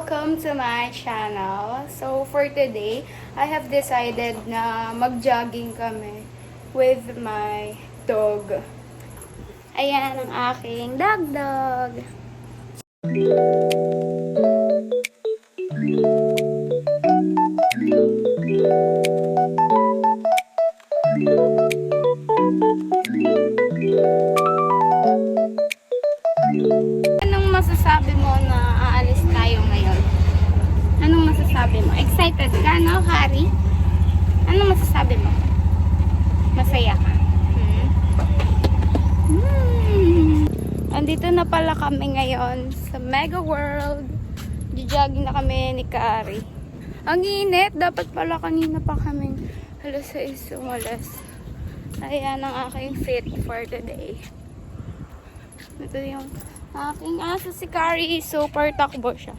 Welcome to my channel. So for today, I have decided na mag-jogging kami with my dog. Ayan ang aking dog. Anong masasabi mo na aalis tayo ngayon? Anong masasabi mo? Excited ka, no, Harry? Anong masasabi mo? Masaya ka? Andito na pala kami ngayon sa Mega World. Jogging na kami ni Kari. Ang init. Dapat pala kanina pa kaming alas 6 umalis. Ayan ang aking fit for today. Ito yung aking aso si Kari. Super takbo siya.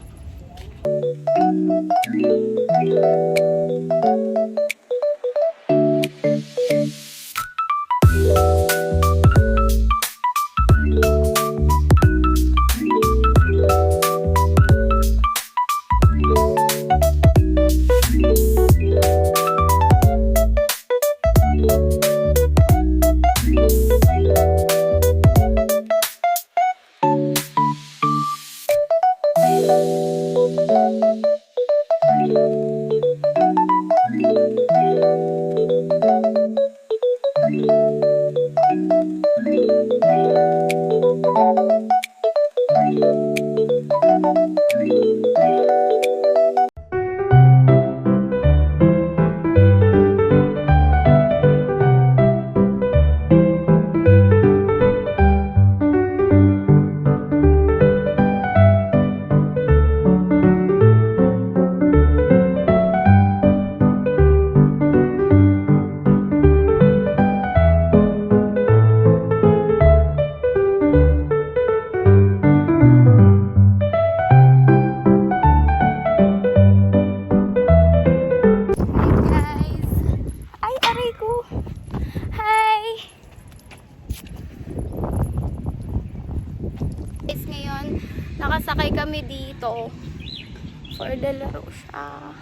Ngayon, nakasakay kami dito for the laro siya.